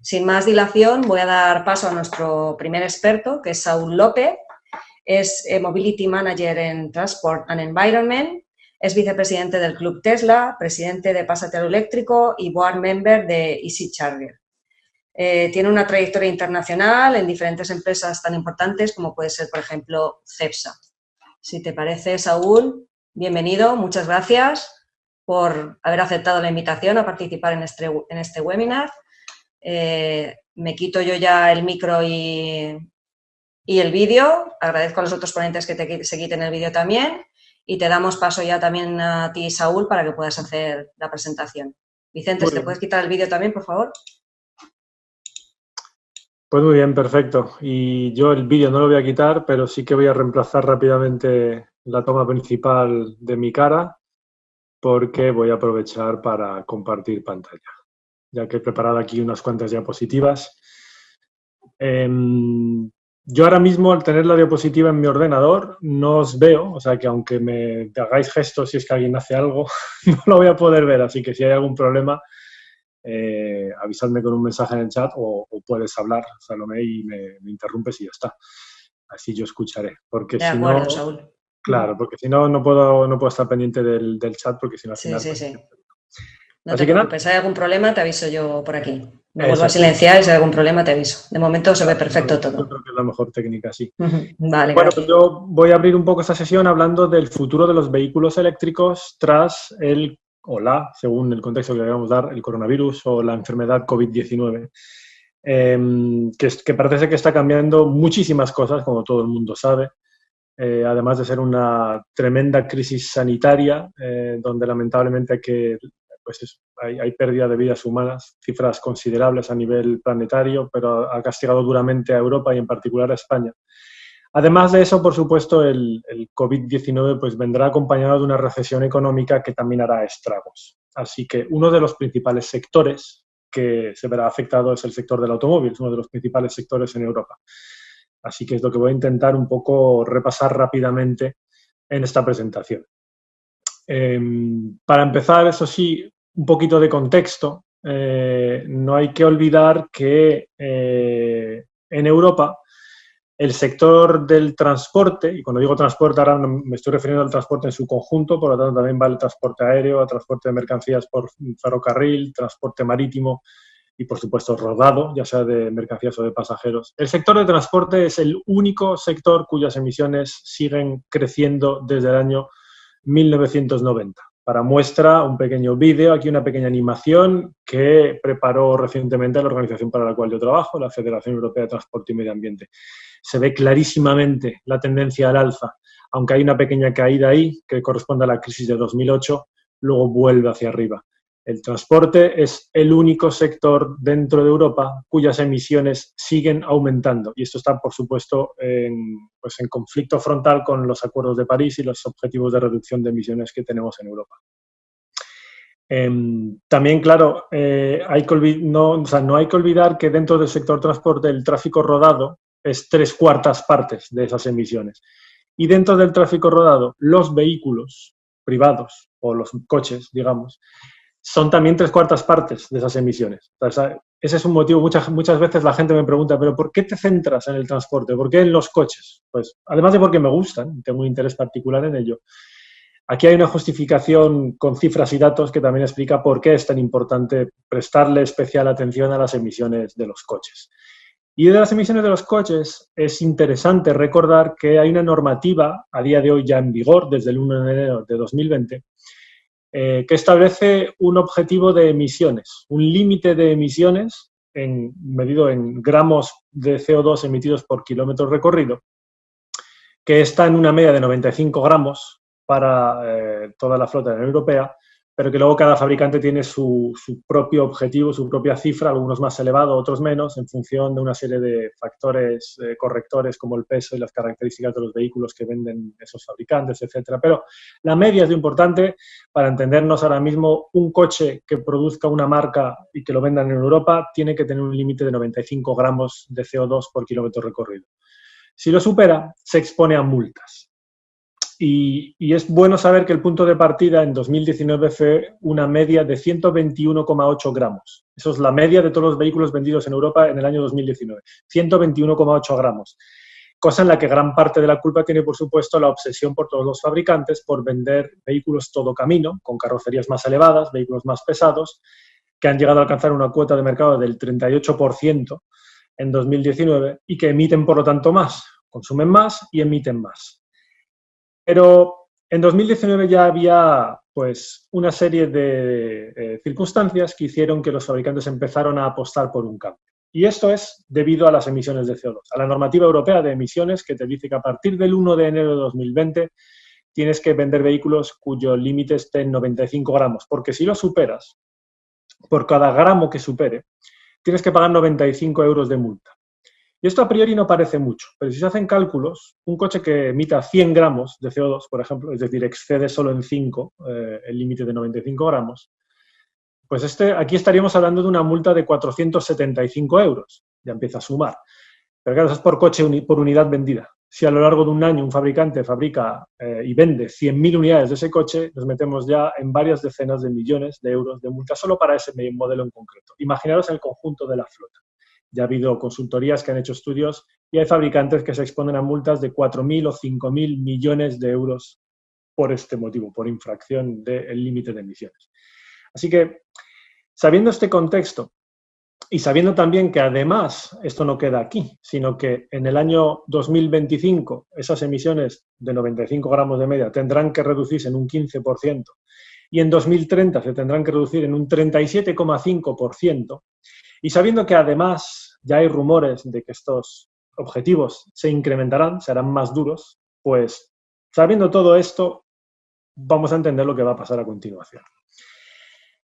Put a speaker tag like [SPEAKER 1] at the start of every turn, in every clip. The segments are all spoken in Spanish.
[SPEAKER 1] Sin más dilación, voy a dar paso a nuestro primer experto, que es Saúl López. Es Mobility Manager en Transport and Environment, es vicepresidente del Club Tesla, presidente de Pasatero Eléctrico y board member de Easy Charger. Tiene una trayectoria internacional en diferentes empresas tan importantes como puede ser, por ejemplo, Cepsa. Si te parece, Saúl, bienvenido, muchas gracias por haber aceptado la invitación a participar en este webinar. Me quito yo ya el micro y el vídeo. Agradezco a los otros ponentes que se quiten el vídeo también y te damos paso ya también a ti, Saúl, para que puedas hacer la presentación. Vicente, ¿te puedes quitar el vídeo también, por favor?
[SPEAKER 2] Pues muy bien, perfecto. Y yo el vídeo no lo voy a quitar, pero sí que voy a reemplazar rápidamente la toma principal de mi cara porque voy a aprovechar para compartir pantalla, ya que he preparado aquí unas cuantas diapositivas. Yo ahora mismo, al tener la diapositiva en mi ordenador, no os veo, o sea que aunque me hagáis gestos si es que alguien hace algo, no lo voy a poder ver, así que si hay algún problema, avisadme con un mensaje en el chat o puedes hablar, Salomé, y me interrumpes y ya está. Así yo escucharé, porque
[SPEAKER 1] de
[SPEAKER 2] si
[SPEAKER 1] acuerdo,
[SPEAKER 2] no...
[SPEAKER 1] Saúl.
[SPEAKER 2] Claro, porque si no, no puedo estar pendiente del chat, porque si no al final...
[SPEAKER 1] Sí. No
[SPEAKER 2] Así
[SPEAKER 1] te
[SPEAKER 2] que nada.
[SPEAKER 1] preocupes, si hay algún problema te aviso yo por aquí. Me vuelvo a
[SPEAKER 2] Exacto.
[SPEAKER 1] silenciar y si hay algún problema te aviso. De momento se ve perfecto
[SPEAKER 2] Yo
[SPEAKER 1] todo.
[SPEAKER 2] creo que es la mejor técnica, sí.
[SPEAKER 1] Vale,
[SPEAKER 2] Bueno,
[SPEAKER 1] gracias.
[SPEAKER 2] pues yo voy a abrir un poco esta sesión hablando del futuro de los vehículos eléctricos tras según el contexto que le debemos dar, el coronavirus o la enfermedad COVID-19, que parece que está cambiando muchísimas cosas, como todo el mundo sabe. Además de ser una tremenda crisis sanitaria, donde lamentablemente hay pérdida de vidas humanas, cifras considerables a nivel planetario, pero ha castigado duramente a Europa y en particular a España. Además de eso, por supuesto, el COVID-19 pues vendrá acompañado de una recesión económica que también hará estragos. Así que uno de los principales sectores que se verá afectado es el sector del automóvil, es uno de los principales sectores en Europa. Así que es lo que voy a intentar un poco repasar rápidamente en esta presentación. Para empezar, eso sí, un poquito de contexto. No hay que olvidar que en Europa el sector del transporte, y cuando digo transporte ahora me estoy refiriendo al transporte en su conjunto, por lo tanto también vale transporte aéreo, transporte de mercancías por ferrocarril, transporte marítimo, y, por supuesto, rodado, ya sea de mercancías o de pasajeros. El sector de transporte es el único sector cuyas emisiones siguen creciendo desde el año 1990. Para muestra, un pequeño vídeo, aquí una pequeña animación que preparó recientemente la organización para la cual yo trabajo, la Federación Europea de Transporte y Medio Ambiente. Se ve clarísimamente la tendencia al alza, aunque hay una pequeña caída ahí que corresponde a la crisis de 2008, luego vuelve hacia arriba. El transporte es el único sector dentro de Europa cuyas emisiones siguen aumentando y esto está, por supuesto, en conflicto frontal con los acuerdos de París y los objetivos de reducción de emisiones que tenemos en Europa. También, claro, no hay que olvidar que dentro del sector transporte el tráfico rodado es 3/4 partes de esas emisiones. Y dentro del tráfico rodado, los vehículos privados o los coches, digamos, son también 3/4 partes de esas emisiones. O sea, ese es un motivo. Muchas veces la gente me pregunta, ¿pero por qué te centras en el transporte? ¿Por qué en los coches? Pues, además de porque me gustan, tengo un interés particular en ello. Aquí hay una justificación con cifras y datos que también explica por qué es tan importante prestarle especial atención a las emisiones de los coches. Y de las emisiones de los coches es interesante recordar que hay una normativa a día de hoy ya en vigor, desde el 1 de enero de 2020, que establece un objetivo de emisiones, un límite de emisiones medido en gramos de CO2 emitidos por kilómetro recorrido, que está en una media de 95 gramos para toda la flota europea, pero que luego cada fabricante tiene su propio objetivo, su propia cifra, algunos más elevados, otros menos, en función de una serie de factores correctores como el peso y las características de los vehículos que venden esos fabricantes, etcétera. Pero la media es lo importante para entendernos ahora mismo. Un coche que produzca una marca y que lo vendan en Europa tiene que tener un límite de 95 gramos de CO2 por kilómetro recorrido. Si lo supera, se expone a multas. Y es bueno saber que el punto de partida en 2019 fue una media de 121,8 gramos. Eso es la media de todos los vehículos vendidos en Europa en el año 2019. 121,8 gramos. Cosa en la que gran parte de la culpa tiene, por supuesto, la obsesión por todos los fabricantes por vender vehículos todo camino, con carrocerías más elevadas, vehículos más pesados, que han llegado a alcanzar una cuota de mercado del 38% en 2019 y que emiten, por lo tanto, más, consumen más y emiten más. Pero en 2019 ya había pues, una serie de circunstancias que hicieron que los fabricantes empezaron a apostar por un cambio. Y esto es debido a las emisiones de CO2, a la normativa europea de emisiones que te dice que a partir del 1 de enero de 2020 tienes que vender vehículos cuyo límite esté en 95 gramos, porque si lo superas, por cada gramo que supere, tienes que pagar 95 euros de multa. Y esto a priori no parece mucho, pero si se hacen cálculos, un coche que emita 100 gramos de CO2, por ejemplo, es decir, excede solo en 5 el límite de 95 gramos, pues aquí estaríamos hablando de una multa de 475 euros. Ya empieza a sumar. Pero claro, eso es por coche, por unidad vendida. Si a lo largo de un año un fabricante fabrica y vende 100.000 unidades de ese coche, nos metemos ya en varias decenas de millones de euros de multa solo para ese modelo en concreto. Imaginaros el conjunto de la flota. Ya ha habido consultorías que han hecho estudios y hay fabricantes que se exponen a multas de 4.000 o 5.000 millones de euros por este motivo, por infracción del límite de emisiones. Así que, sabiendo este contexto y sabiendo también que además esto no queda aquí, sino que en el año 2025 esas emisiones de 95 gramos de media tendrán que reducirse en un 15% y en 2030 se tendrán que reducir en un 37,5%, y sabiendo que además ya hay rumores de que estos objetivos se incrementarán, serán más duros, pues sabiendo todo esto, vamos a entender lo que va a pasar a continuación.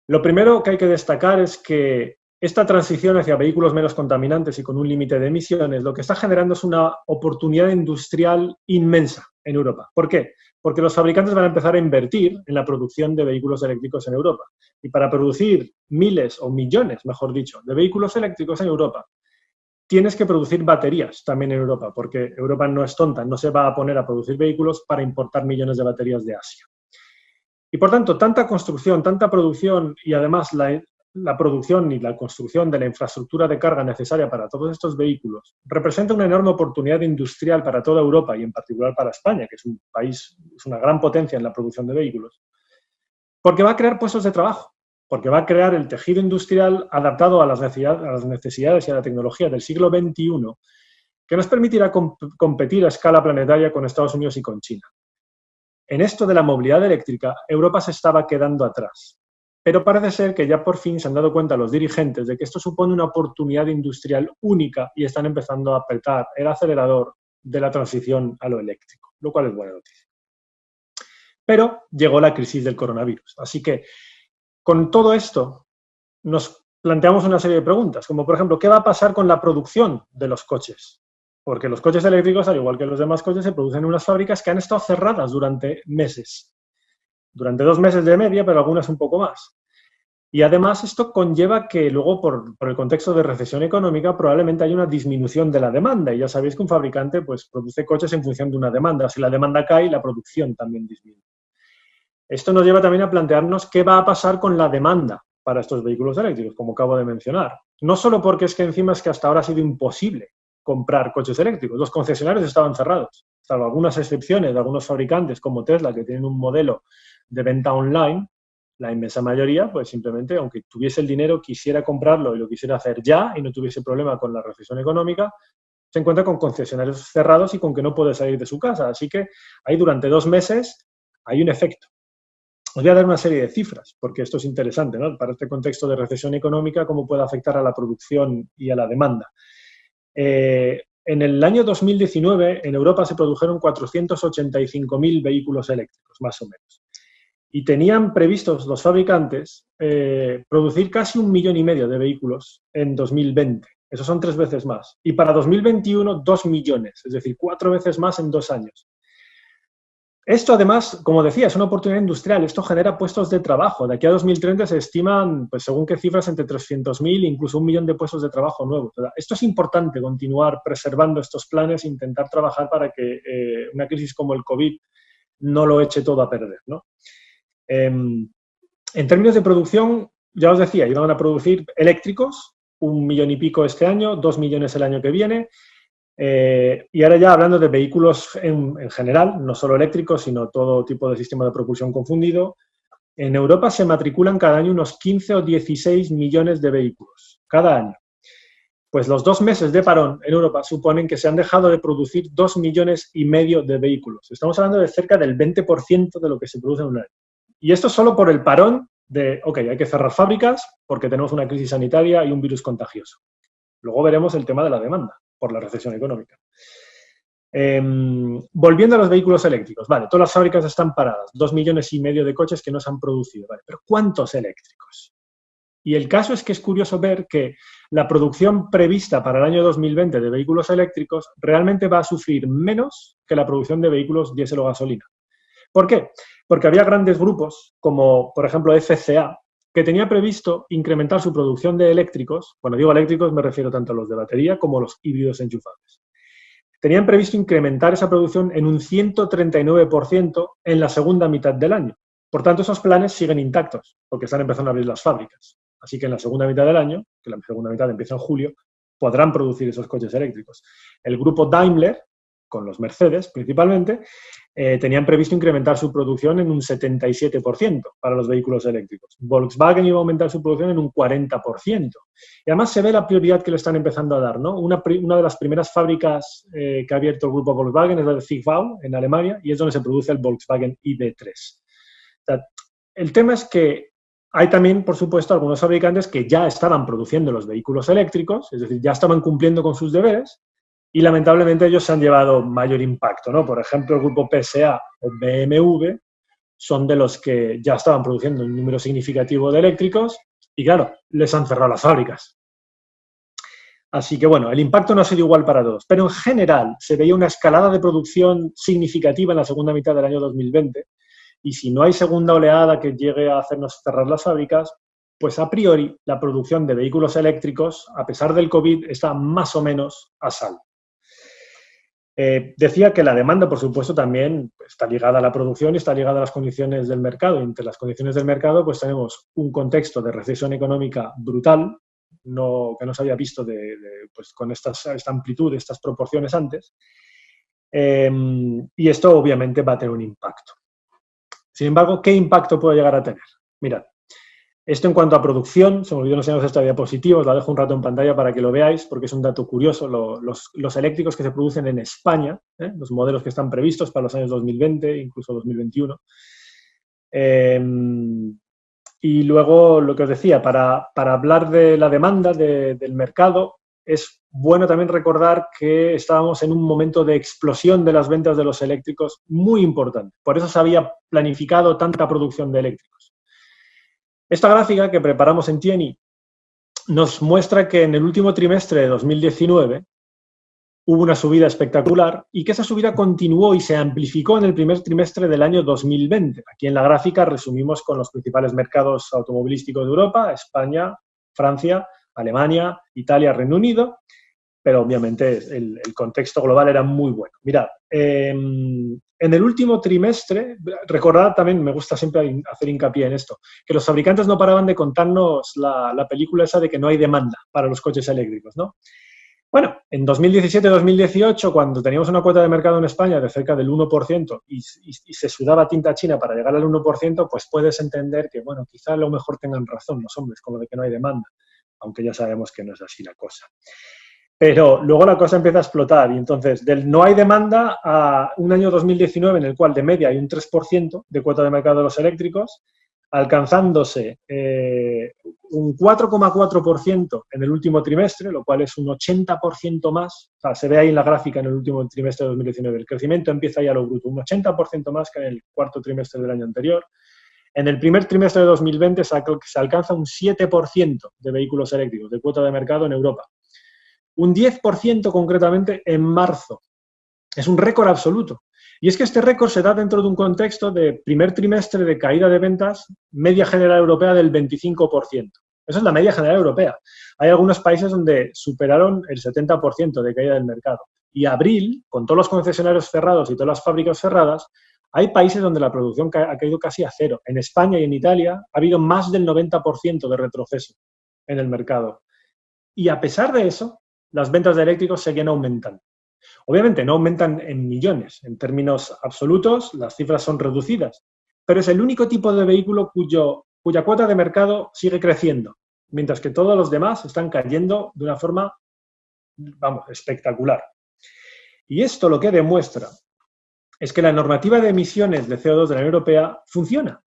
[SPEAKER 2] Lo primero que hay que destacar es que esta transición hacia vehículos menos contaminantes y con un límite de emisiones, lo que está generando es una oportunidad industrial inmensa en Europa. ¿Por qué? Porque los fabricantes van a empezar a invertir en la producción de vehículos eléctricos en Europa. Y para producir miles o millones, mejor dicho, de vehículos eléctricos en Europa, tienes que producir baterías también en Europa, porque Europa no es tonta, no se va a poner a producir vehículos para importar millones de baterías de Asia. Y por tanto, tanta construcción, tanta producción y además la producción y la construcción de la infraestructura de carga necesaria para todos estos vehículos representa una enorme oportunidad industrial para toda Europa y en particular para España, que es un país, es una gran potencia en la producción de vehículos, porque va a crear puestos de trabajo, porque va a crear el tejido industrial adaptado a las necesidades y a la tecnología del siglo XXI, que nos permitirá competir a escala planetaria con Estados Unidos y con China. En esto de la movilidad eléctrica, Europa se estaba quedando atrás. Pero parece ser que ya por fin se han dado cuenta los dirigentes de que esto supone una oportunidad industrial única y están empezando a apretar el acelerador de la transición a lo eléctrico, lo cual es buena noticia. Pero llegó la crisis del coronavirus. Así que, con todo esto, nos planteamos una serie de preguntas, como por ejemplo, ¿qué va a pasar con la producción de los coches? Porque los coches eléctricos, al igual que los demás coches, se producen en unas fábricas que han estado cerradas durante meses. Durante 2 meses de media, pero algunas un poco más. Y además esto conlleva que luego, por el contexto de recesión económica, probablemente haya una disminución de la demanda. Y ya sabéis que un fabricante pues, produce coches en función de una demanda. Si la demanda cae, la producción también disminuye. Esto nos lleva también a plantearnos qué va a pasar con la demanda para estos vehículos eléctricos, como acabo de mencionar. No solo porque es que encima es que hasta ahora ha sido imposible comprar coches eléctricos. Los concesionarios estaban cerrados, salvo algunas excepciones de algunos fabricantes como Tesla, que tienen un modelo de venta online. La inmensa mayoría, pues simplemente, aunque tuviese el dinero, quisiera comprarlo y lo quisiera hacer ya y no tuviese problema con la recesión económica, se encuentra con concesionarios cerrados y con que no puede salir de su casa. Así que ahí durante 2 meses hay un efecto. Os voy a dar una serie de cifras, porque esto es interesante, ¿no? Para este contexto de recesión económica, cómo puede afectar a la producción y a la demanda. En el año 2019, en Europa se produjeron 485.000 vehículos eléctricos, más o menos. Y tenían previstos los fabricantes producir casi 1,5 millones de vehículos en 2020. Eso son 3 veces más. Y para 2021, 2 millones, es decir, 4 veces más en 2 años. Esto, además, como decía, es una oportunidad industrial. Esto genera puestos de trabajo. De aquí a 2030 se estiman, pues según qué cifras, entre 300.000 e incluso 1 millón de puestos de trabajo nuevos. Esto es importante, continuar preservando estos planes e intentar trabajar para que una crisis como el COVID no lo eche todo a perder, ¿no? En términos de producción, ya os decía, iban a producir eléctricos, 1 millón y pico este año, 2 millones el año que viene. Y ahora ya hablando de vehículos en general, no solo eléctricos, sino todo tipo de sistema de propulsión confundido, en Europa se matriculan cada año unos 15 o 16 millones de vehículos, cada año. Pues los 2 meses de parón en Europa suponen que se han dejado de producir 2,5 millones de vehículos. Estamos hablando de cerca del 20% de lo que se produce en un año. Y esto solo por el parón de, ok, hay que cerrar fábricas porque tenemos una crisis sanitaria y un virus contagioso. Luego veremos el tema de la demanda por la recesión económica. Volviendo a los vehículos eléctricos, vale, todas las fábricas están paradas, 2,5 millones de coches que no se han producido, vale, pero ¿cuántos eléctricos? Y el caso es que es curioso ver que la producción prevista para el año 2020 de vehículos eléctricos realmente va a sufrir menos que la producción de vehículos diésel o gasolina. ¿Por qué? Porque había grandes grupos, como por ejemplo FCA, que tenía previsto incrementar su producción de eléctricos, cuando digo eléctricos me refiero tanto a los de batería como a los híbridos enchufables. Tenían previsto incrementar esa producción en un 139% en la segunda mitad del año. Por tanto, esos planes siguen intactos, porque están empezando a abrir las fábricas. Así que en la segunda mitad del año, que la segunda mitad empieza en julio, podrán producir esos coches eléctricos. El grupo Daimler, con los Mercedes principalmente, tenían previsto incrementar su producción en un 77% para los vehículos eléctricos. Volkswagen iba a aumentar su producción en un 40%. Y además se ve la prioridad que le están empezando a dar, ¿no? Una de las primeras fábricas que ha abierto el grupo Volkswagen es la de Zigbau, en Alemania, y es donde se produce el Volkswagen ID3. O sea, el tema es que hay también, por supuesto, algunos fabricantes que ya estaban produciendo los vehículos eléctricos, es decir, ya estaban cumpliendo con sus deberes, y lamentablemente ellos se han llevado mayor impacto, ¿no? Por ejemplo, el grupo PSA o BMW son de los que ya estaban produciendo un número significativo de eléctricos y, claro, les han cerrado las fábricas. Así que, bueno, el impacto no ha sido igual para todos, pero en general se veía una escalada de producción significativa en la segunda mitad del año 2020 y si no hay segunda oleada que llegue a hacernos cerrar las fábricas, pues a priori la producción de vehículos eléctricos, a pesar del COVID, está más o menos a salvo. Decía que la demanda, por supuesto, también está ligada a la producción y está ligada a las condiciones del mercado. Y entre las condiciones del mercado, pues tenemos un contexto de recesión económica brutal, que no se había visto pues, con esta amplitud, estas proporciones antes. Y esto, obviamente, va a tener un impacto. Sin embargo, ¿qué impacto puede llegar a tener? Mirad. Esto en cuanto a producción, se me olvidó enseñaros esta diapositiva, os la dejo un rato en pantalla para que lo veáis, porque es un dato curioso, los eléctricos que se producen en España, los modelos que están previstos para los años 2020, incluso 2021. Y luego, lo que os decía, para hablar de la demanda del mercado, es bueno también recordar que estábamos en un momento de explosión de las ventas de los eléctricos muy importante. Por eso se había planificado tanta producción de eléctricos. Esta gráfica que preparamos en Tieni nos muestra que en el último trimestre de 2019 hubo una subida espectacular y que esa subida continuó y se amplificó en el primer trimestre del año 2020. Aquí en la gráfica resumimos con los principales mercados automovilísticos de Europa, España, Francia, Alemania, Italia, Reino Unido, pero obviamente el contexto global era muy bueno. Mirad, en el último trimestre, recordad también, me gusta siempre hacer hincapié en esto, que los fabricantes no paraban de contarnos la película esa de que no hay demanda para los coches eléctricos, ¿no? Bueno, en 2017-2018, cuando teníamos una cuota de mercado en España de cerca del 1% y se sudaba tinta china para llegar al 1%, pues puedes entender que, bueno, quizá a lo mejor tengan razón los hombres con lo de que no hay demanda, aunque ya sabemos que no es así la cosa. Pero luego la cosa empieza a explotar y entonces del no hay demanda a un año 2019 en el cual de media hay un 3% de cuota de mercado de los eléctricos, alcanzándose un 4,4% en el último trimestre, lo cual es un 80% más. O sea, se ve ahí en la gráfica en el último trimestre de 2019. El crecimiento empieza ya a lo bruto, un 80% más que en el cuarto trimestre del año anterior. En el primer trimestre de 2020 se alcanza un 7% de vehículos eléctricos de cuota de mercado en Europa. Un 10% concretamente en marzo. Es un récord absoluto. Y es que este récord se da dentro de un contexto de primer trimestre de caída de ventas, media general europea del 25%. Esa es la media general europea. Hay algunos países donde superaron el 70% de caída del mercado. Y abril, con todos los concesionarios cerrados y todas las fábricas cerradas, Hay países donde la producción ha caído casi a cero. En España y en Italia ha habido más del 90% de retroceso en el mercado. Y a pesar de eso, las ventas de eléctricos siguen aumentando. Obviamente no aumentan en millones. En términos absolutos, las cifras son reducidas. Pero es el único tipo de vehículo cuya cuota de mercado sigue creciendo, mientras que todos los demás están cayendo de una forma, vamos, espectacular. Y esto lo que demuestra es que la normativa de emisiones de CO2 de la Unión Europea funciona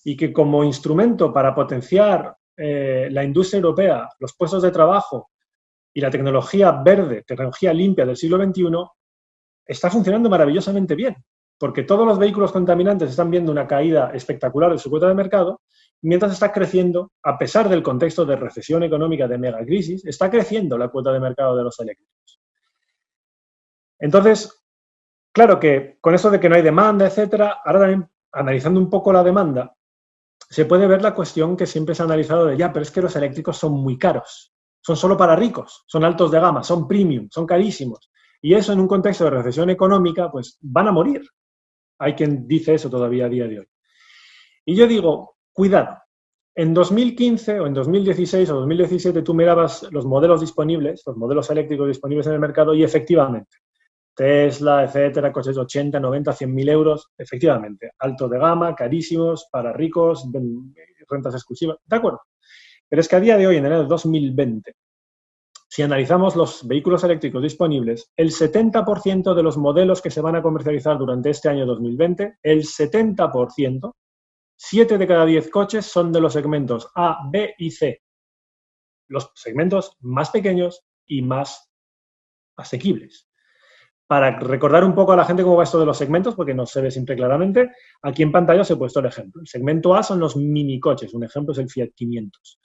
[SPEAKER 2] y que como instrumento para potenciar la industria europea, los puestos de trabajo y la tecnología verde, tecnología limpia del siglo XXI, está funcionando maravillosamente bien, porque todos los vehículos contaminantes están viendo una caída espectacular de su cuota de mercado, mientras está creciendo, a pesar del contexto de recesión económica, de megacrisis, está creciendo la cuota de mercado de los eléctricos. Entonces, claro que con esto de que no hay demanda, etcétera, ahora también, analizando un poco la demanda, se puede ver la cuestión que siempre se ha analizado de ya, pero es que los eléctricos son muy caros, son solo para ricos, son altos de gama, son premium, son carísimos. Y eso en un contexto de recesión económica, pues van a morir. Hay quien dice eso todavía a día de hoy. Y yo digo, cuidado, en 2015 o en 2016 o 2017 tú mirabas los modelos disponibles, los modelos eléctricos disponibles en el mercado y efectivamente, Tesla, etcétera, coches de 80, 90, 100.000 euros, efectivamente, alto de gama, carísimos, para ricos, rentas exclusivas, de acuerdo. Pero es que a día de hoy, en enero de 2020, si analizamos los vehículos eléctricos disponibles, el 70% de los modelos que se van a comercializar durante este año 2020, el 70%, 7 de cada 10 coches son de los segmentos A, B y C. Los segmentos más pequeños y más asequibles. Para recordar un poco a la gente cómo va esto de los segmentos, porque no se ve siempre claramente, aquí en pantalla os he puesto el ejemplo. El segmento A son los minicoches, un ejemplo es el Fiat 500.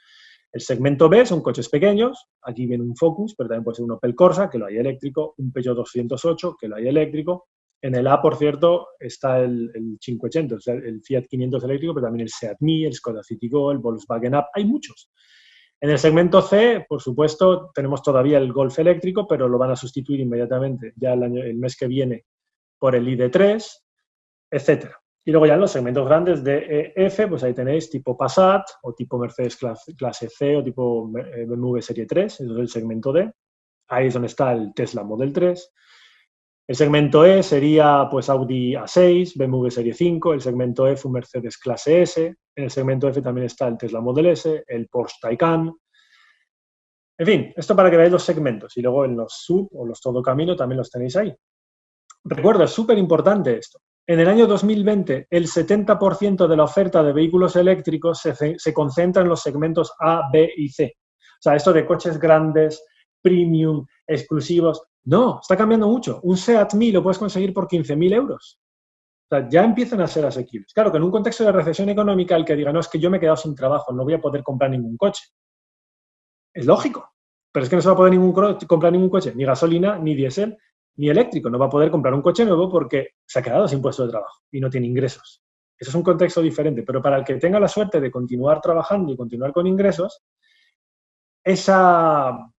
[SPEAKER 2] El segmento B son coches pequeños, aquí viene un Focus, pero también puede ser un Opel Corsa, que lo hay eléctrico, un Peugeot 208, que lo hay eléctrico. En el A, por cierto, está el 580, o sea, el Fiat 500 eléctrico, pero también el Seat Mii, el Skoda Citigo, el Volkswagen Up, hay muchos. En el segmento C, por supuesto, tenemos todavía el Golf eléctrico, pero lo van a sustituir inmediatamente ya el mes que viene por el ID3, etcétera. Y luego ya en los segmentos grandes de E, F, pues ahí tenéis tipo Passat o tipo Mercedes clase C o tipo BMW Serie 3, eso es el segmento D. Ahí es donde está el Tesla Model 3. El segmento E sería pues Audi A6, BMW Serie 5, el segmento F un Mercedes clase S, en el segmento F también está el Tesla Model S, el Porsche Taycan. En fin, esto para que veáis los segmentos y luego en los sub o los todo camino también los tenéis ahí. Recuerda, es súper importante esto. En el año 2020, el 70% de la oferta de vehículos eléctricos se concentra en los segmentos A, B y C. O sea, esto de coches grandes, premium, exclusivos, no, está cambiando mucho. Un Seat Mii lo puedes conseguir por 15.000 euros. O sea, ya empiezan a ser asequibles. Claro que en un contexto de recesión económica, el que diga, no, es que yo me he quedado sin trabajo, no voy a poder comprar ningún coche. Es lógico, pero es que no se va a poder comprar ningún coche, ni gasolina, ni diésel, ni eléctrico. No va a poder comprar un coche nuevo porque se ha quedado sin puesto de trabajo y no tiene ingresos. Eso es un contexto diferente, pero para el que tenga la suerte de continuar trabajando y continuar con ingresos, esa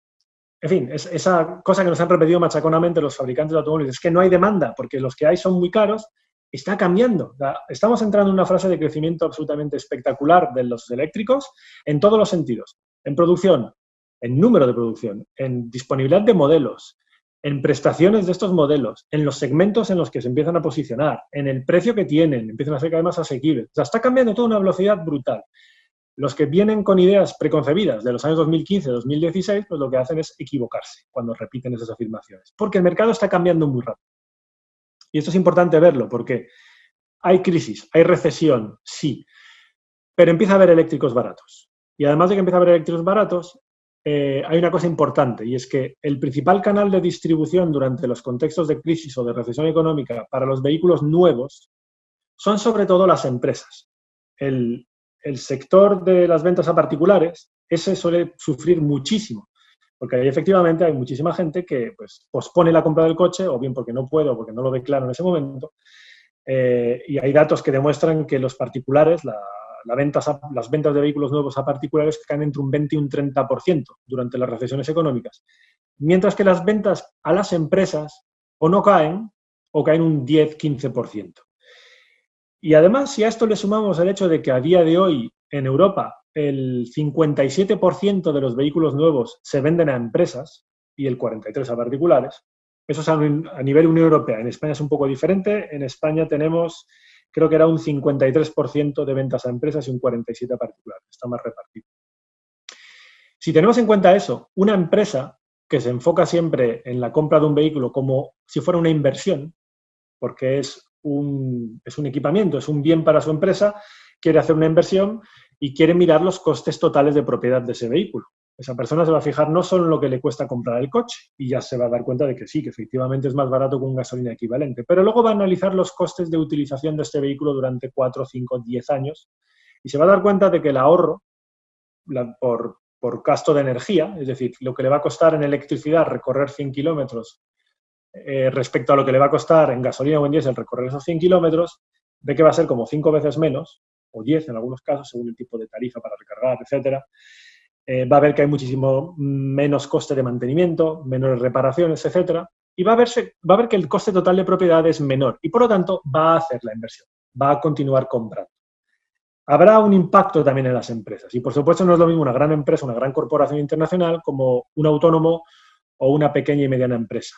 [SPEAKER 2] cosa que nos han repetido machaconamente los fabricantes de automóviles, es que no hay demanda porque los que hay son muy caros, está cambiando. Estamos entrando en una fase de crecimiento absolutamente espectacular de los eléctricos en todos los sentidos. En producción, en número de producción, en disponibilidad de modelos, en prestaciones de estos modelos, en los segmentos en los que se empiezan a posicionar, en el precio que tienen, empiezan a ser cada vez más asequibles. O sea, está cambiando todo a una velocidad brutal. Los que vienen con ideas preconcebidas de los años 2015, 2016, pues lo que hacen es equivocarse cuando repiten esas afirmaciones. Porque el mercado está cambiando muy rápido. Y esto es importante verlo porque hay crisis, hay recesión, sí, pero empieza a haber eléctricos baratos. Y además de que empieza a haber eléctricos baratos, hay una cosa importante y es que el principal canal de distribución durante los contextos de crisis o de recesión económica para los vehículos nuevos son sobre todo las empresas. El sector de las ventas a particulares, ese suele sufrir muchísimo, porque ahí efectivamente hay muchísima gente que pues, pospone la compra del coche, o bien porque no puede o porque no lo ve claro en ese momento, y hay datos que demuestran que los particulares, las ventas de vehículos nuevos a particulares caen entre un 20 y un 30% durante las recesiones económicas, mientras que las ventas a las empresas o no caen o caen un 10-15%. Y además, si a esto le sumamos el hecho de que a día de hoy en Europa el 57% de los vehículos nuevos se venden a empresas y el 43% a particulares, eso es a nivel Unión Europea. En España es un poco diferente. En España tenemos, creo que era un 53% de ventas a empresas y un 47% a particulares. Está más repartido. Si tenemos en cuenta eso, una empresa que se enfoca siempre en la compra de un vehículo como si fuera una inversión, porque es un equipamiento, es un bien para su empresa, quiere hacer una inversión y quiere mirar los costes totales de propiedad de ese vehículo. Esa persona se va a fijar no solo en lo que le cuesta comprar el coche y ya se va a dar cuenta de que sí, que efectivamente es más barato que un gasolina equivalente, pero luego va a analizar los costes de utilización de este vehículo durante 4, 5, 10 años y se va a dar cuenta de que el ahorro por gasto de energía, es decir, lo que le va a costar en electricidad recorrer 100 kilómetros respecto a lo que le va a costar en gasolina o en diésel recorrer esos 100 kilómetros, ve que va a ser como 5 veces menos, o 10 en algunos casos, según el tipo de tarifa para recargar, etcétera. Va a ver que hay muchísimo menos coste de mantenimiento, menores reparaciones, etcétera, y va a ver que el coste total de propiedad es menor y, por lo tanto, va a hacer la inversión, va a continuar comprando. Habrá un impacto también en las empresas y, por supuesto, no es lo mismo una gran empresa, una gran corporación internacional como un autónomo o una pequeña y mediana empresa.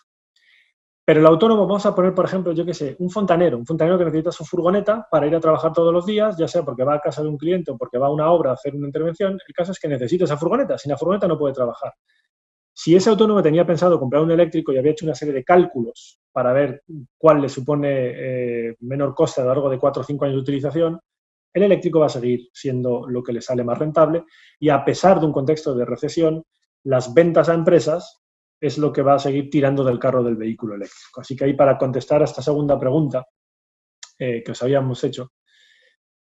[SPEAKER 2] Pero el autónomo, vamos a poner, por ejemplo, yo qué sé, un fontanero que necesita su furgoneta para ir a trabajar todos los días, ya sea porque va a casa de un cliente o porque va a una obra a hacer una intervención. El caso es que necesita esa furgoneta. Sin la furgoneta no puede trabajar. Si ese autónomo tenía pensado comprar un eléctrico y había hecho una serie de cálculos para ver cuál le supone menor coste a lo largo de 4 o 5 años de utilización, el eléctrico va a seguir siendo lo que le sale más rentable y, a pesar de un contexto de recesión, las ventas a empresas es lo que va a seguir tirando del carro del vehículo eléctrico. Así que ahí, para contestar a esta segunda pregunta que os habíamos hecho,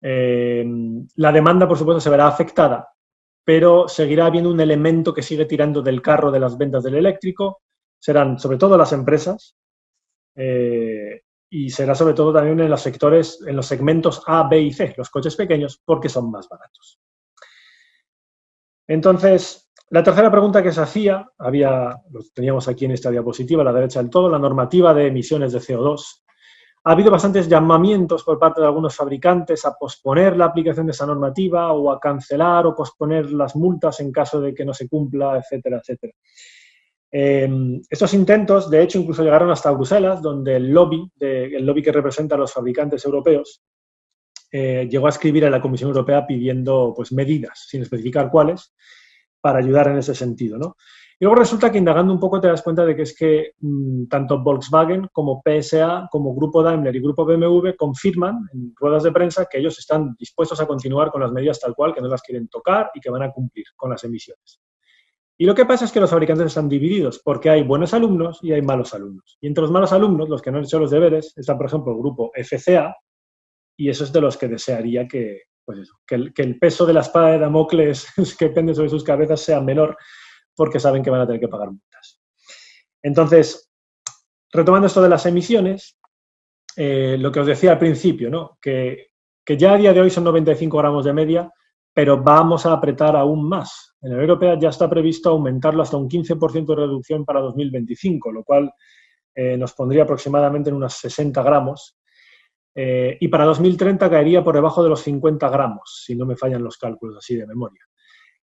[SPEAKER 2] la demanda, por supuesto, se verá afectada, pero seguirá habiendo un elemento que sigue tirando del carro de las ventas del eléctrico. Serán sobre todo las empresas y será sobre todo también en los sectores, en los segmentos A, B y C, los coches pequeños, porque son más baratos. Entonces, la tercera pregunta que se hacía, lo teníamos aquí en esta diapositiva, a la derecha del todo, la normativa de emisiones de CO2. Ha habido bastantes llamamientos por parte de algunos fabricantes a posponer la aplicación de esa normativa o a cancelar o posponer las multas en caso de que no se cumpla, etcétera, etcétera. Estos intentos, de hecho, incluso llegaron hasta Bruselas, donde el lobby que representa a los fabricantes europeos llegó a escribir a la Comisión Europea pidiendo, pues, medidas, sin especificar cuáles, para ayudar en ese sentido, ¿no? Y luego resulta que, indagando un poco, te das cuenta de que es que tanto Volkswagen como PSA, como Grupo Daimler y Grupo BMW confirman en ruedas de prensa que ellos están dispuestos a continuar con las medidas tal cual, que no las quieren tocar y que van a cumplir con las emisiones. Y lo que pasa es que los fabricantes están divididos porque hay buenos alumnos y hay malos alumnos. Y entre los malos alumnos, los que no han hecho los deberes, está, por ejemplo, el grupo FCA, y eso es de los que desearía que el peso de la espada de Damocles que pende sobre sus cabezas sea menor, porque saben que van a tener que pagar multas. Entonces, retomando esto de las emisiones, lo que os decía al principio, ¿no? Que ya a día de hoy son 95 gramos de media, pero vamos a apretar aún más. En la Unión Europea ya está previsto aumentarlo hasta un 15% de reducción para 2025, lo cual nos pondría aproximadamente en unos 60 gramos. Y para 2030 caería por debajo de los 50 gramos, si no me fallan los cálculos así de memoria.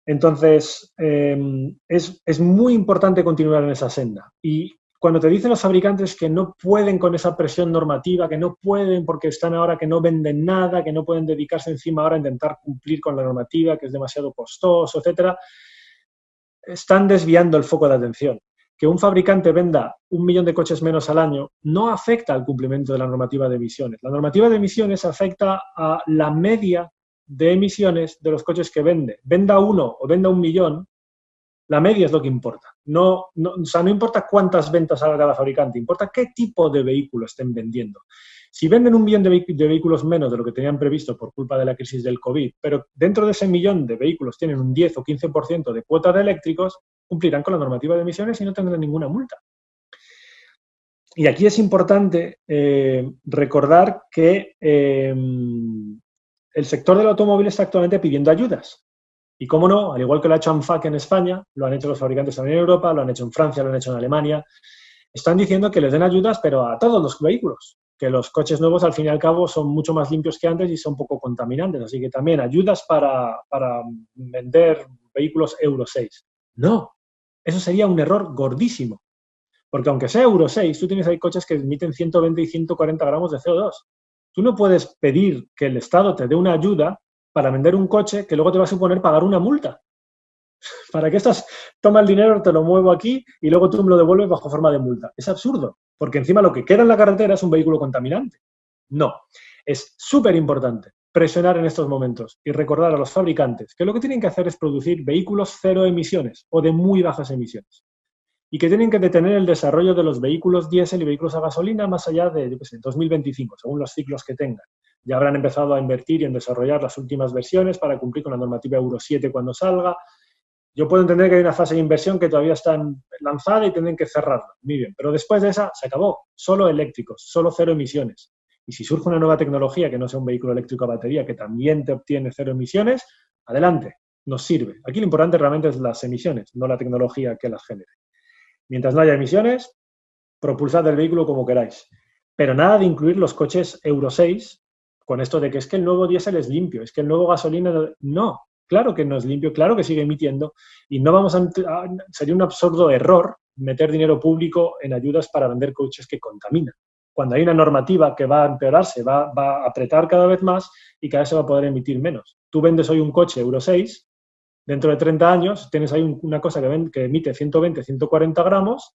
[SPEAKER 2] Entonces, es muy importante continuar en esa senda. Y cuando te dicen los fabricantes que no pueden con esa presión normativa, que no pueden porque están ahora que no venden nada, que no pueden dedicarse encima ahora a intentar cumplir con la normativa, que es demasiado costoso, etcétera, están desviando el foco de atención. Que un fabricante venda 1 millón de coches menos al año no afecta al cumplimiento de la normativa de emisiones. La normativa de emisiones afecta a la media de emisiones de los coches que vende. Venda 1 o venda 1 millón, la media es lo que importa. No importa cuántas ventas haga cada fabricante, importa qué tipo de vehículo estén vendiendo. Si venden 1 millón de vehículos menos de lo que tenían previsto por culpa de la crisis del COVID, pero dentro de ese millón de vehículos tienen un 10 o 15% de cuota de eléctricos, cumplirán con la normativa de emisiones y no tendrán ninguna multa. Y aquí es importante recordar que el sector del automóvil está actualmente pidiendo ayudas. Y cómo no, al igual que lo ha hecho ANFAC en España, lo han hecho los fabricantes también en Europa, lo han hecho en Francia, lo han hecho en Alemania. Están diciendo que les den ayudas, pero a todos los vehículos. que los coches nuevos al fin y al cabo son mucho más limpios que antes y son poco contaminantes. Así que también ayudas para vender vehículos Euro 6. No, eso sería un error gordísimo. Porque aunque sea Euro 6, tú tienes ahí coches que emiten 120 y 140 gramos de CO2. Tú no puedes pedir que el Estado te dé una ayuda para vender un coche que luego te va a suponer pagar una multa. ¿Para qué estás? Toma el dinero, te lo muevo aquí y luego tú me lo devuelves bajo forma de multa. Es absurdo, porque encima lo que queda en la carretera es un vehículo contaminante. No, es súper importante presionar en estos momentos y recordar a los fabricantes que lo que tienen que hacer es producir vehículos cero emisiones o de muy bajas emisiones y que tienen que detener el desarrollo de los vehículos diésel y vehículos a gasolina más allá de, yo qué sé, 2025, según los ciclos que tengan. Ya habrán empezado a invertir y en desarrollar las últimas versiones para cumplir con la normativa Euro 7 cuando salga. Yo puedo entender que hay una fase de inversión que todavía está lanzada y tienen que cerrarla. Muy bien, pero después de esa se acabó. Solo eléctricos, solo cero emisiones. Y si surge una nueva tecnología que no sea un vehículo eléctrico a batería que también te obtiene cero emisiones, adelante, nos sirve. Aquí lo importante realmente es las emisiones, no la tecnología que las genere. Mientras no haya emisiones, propulsad el vehículo como queráis. Pero nada de incluir los coches Euro 6 con esto de que es que el nuevo diésel es limpio, es que el nuevo gasolina... No, claro que no es limpio, claro que sigue emitiendo y no vamos sería un absurdo error meter dinero público en ayudas para vender coches que contaminan. Cuando hay una normativa que va a empeorarse, va a apretar cada vez más y cada vez se va a poder emitir menos. Tú vendes hoy un coche Euro 6, dentro de 30 años tienes ahí una cosa que emite 120, 140 gramos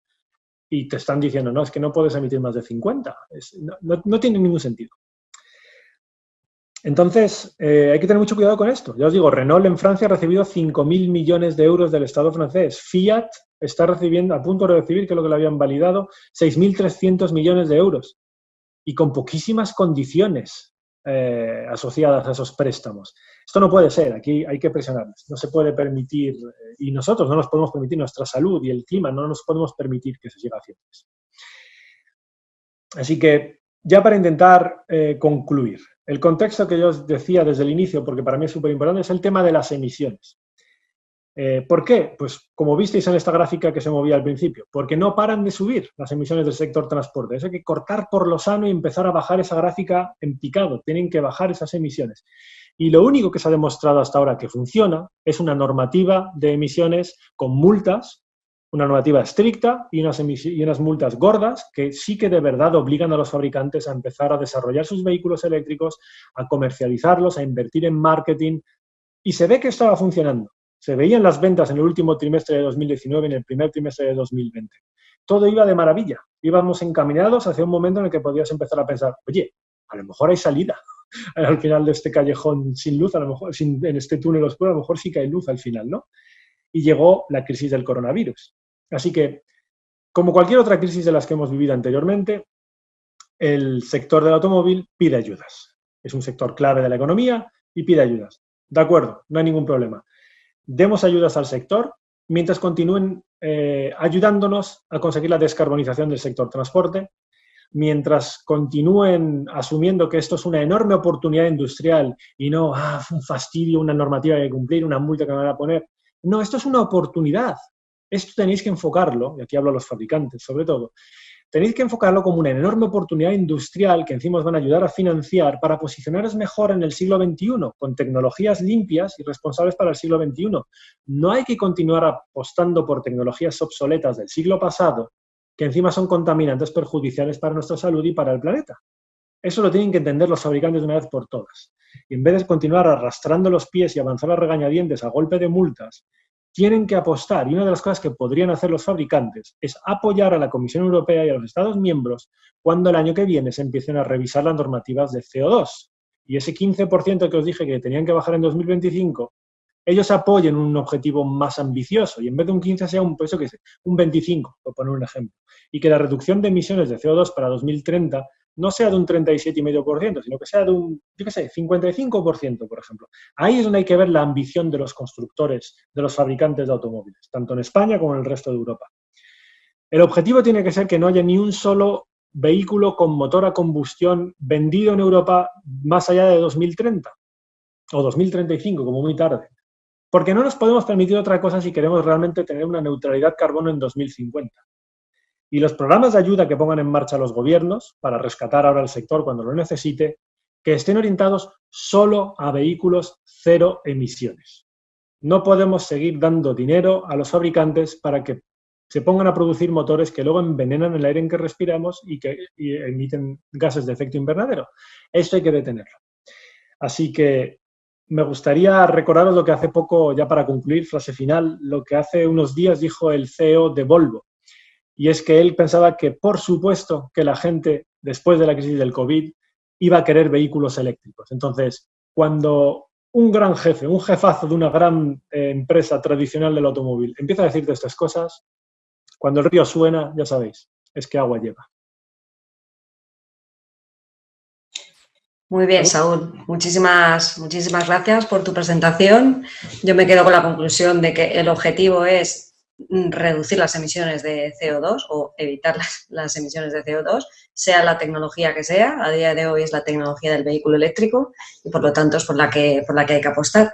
[SPEAKER 2] y te están diciendo, no, es que no puedes emitir más de 50. No tiene ningún sentido. Entonces, hay que tener mucho cuidado con esto. Ya os digo, Renault en Francia ha recibido 5.000 millones de euros del Estado francés. Fiat está recibiendo, a punto de recibir, que es lo que le habían validado, 6.300 millones de euros. Y con poquísimas condiciones asociadas a esos préstamos. Esto no puede ser, aquí hay que presionarnos. No se puede permitir, y nosotros no nos podemos permitir, nuestra salud y el clima, no nos podemos permitir que se siga haciendo eso. Así que, ya para intentar concluir, el contexto que yo os decía desde el inicio, porque para mí es súper importante, es el tema de las emisiones. ¿Por qué? Pues como visteis en esta gráfica que se movía al principio, porque no paran de subir las emisiones del sector transporte. Eso hay que cortar por lo sano y empezar a bajar esa gráfica en picado. Tienen que bajar esas emisiones. Y lo único que se ha demostrado hasta ahora que funciona es una normativa de emisiones con multas, una normativa estricta y unas multas gordas que sí que de verdad obligan a los fabricantes a empezar a desarrollar sus vehículos eléctricos, a comercializarlos, a invertir en marketing. Y se ve que esto va funcionando. Se veían las ventas en el último trimestre de 2019 y en el primer trimestre de 2020. Todo iba de maravilla. Íbamos encaminados hacia un momento en el que podías empezar a pensar, oye, a lo mejor hay salida al final de este callejón sin luz, a lo mejor en este túnel oscuro, a lo mejor sí que hay luz al final, ¿no? Y llegó la crisis del coronavirus. Así que, como cualquier otra crisis de las que hemos vivido anteriormente, el sector del automóvil pide ayudas. Es un sector clave de la economía y pide ayudas. De acuerdo, no hay ningún problema. Demos ayudas al sector mientras continúen ayudándonos a conseguir la descarbonización del sector transporte, mientras continúen asumiendo que esto es una enorme oportunidad industrial y no un fastidio, una normativa que hay que cumplir, una multa que me van a poner. No, esto es una oportunidad. Esto tenéis que enfocarlo, y aquí hablo a los fabricantes sobre todo, tenéis que enfocarlo como una enorme oportunidad industrial que encima os van a ayudar a financiar para posicionaros mejor en el siglo XXI, con tecnologías limpias y responsables para el siglo XXI. No hay que continuar apostando por tecnologías obsoletas del siglo pasado, que encima son contaminantes perjudiciales para nuestra salud y para el planeta. Eso lo tienen que entender los fabricantes de una vez por todas. Y en vez de continuar arrastrando los pies y avanzar a regañadientes a golpe de multas, tienen que apostar, y una de las cosas que podrían hacer los fabricantes es apoyar a la Comisión Europea y a los Estados miembros cuando el año que viene se empiecen a revisar las normativas de CO2. Y ese 15% que os dije que tenían que bajar en 2025, ellos apoyen un objetivo más ambicioso y en vez de un 15 sea un 25, por poner un ejemplo. Y que la reducción de emisiones de CO2 para 2030 no sea de un 37,5%, sino que sea de un, 55%, por ejemplo. Ahí es donde hay que ver la ambición de los constructores, de los fabricantes de automóviles, tanto en España como en el resto de Europa. El objetivo tiene que ser que no haya ni un solo vehículo con motor a combustión vendido en Europa más allá de 2030 o 2035, como muy tarde. Porque no nos podemos permitir otra cosa si queremos realmente tener una neutralidad carbono en 2050. Y los programas de ayuda que pongan en marcha los gobiernos para rescatar ahora el sector cuando lo necesite, que estén orientados solo a vehículos cero emisiones. No podemos seguir dando dinero a los fabricantes para que se pongan a producir motores que luego envenenan el aire en que respiramos y que emiten gases de efecto invernadero. Esto hay que detenerlo. Así que me gustaría recordaros lo que hace poco, ya para concluir, frase final, lo que hace unos días dijo el CEO de Volvo. Y es que él pensaba que, por supuesto, que la gente, después de la crisis del COVID, iba a querer vehículos eléctricos. Entonces, cuando un gran jefe, un jefazo de una gran empresa tradicional del automóvil empieza a decirte estas cosas, cuando el río suena, ya sabéis, es que agua lleva.
[SPEAKER 1] Muy bien, Saúl. Muchísimas gracias por tu presentación. Yo me quedo con la conclusión de que el objetivo es reducir las emisiones de CO2 o evitar las emisiones de CO2, sea la tecnología que sea. A día de hoy es la tecnología del vehículo eléctrico y, por lo tanto, es por la que hay que apostar.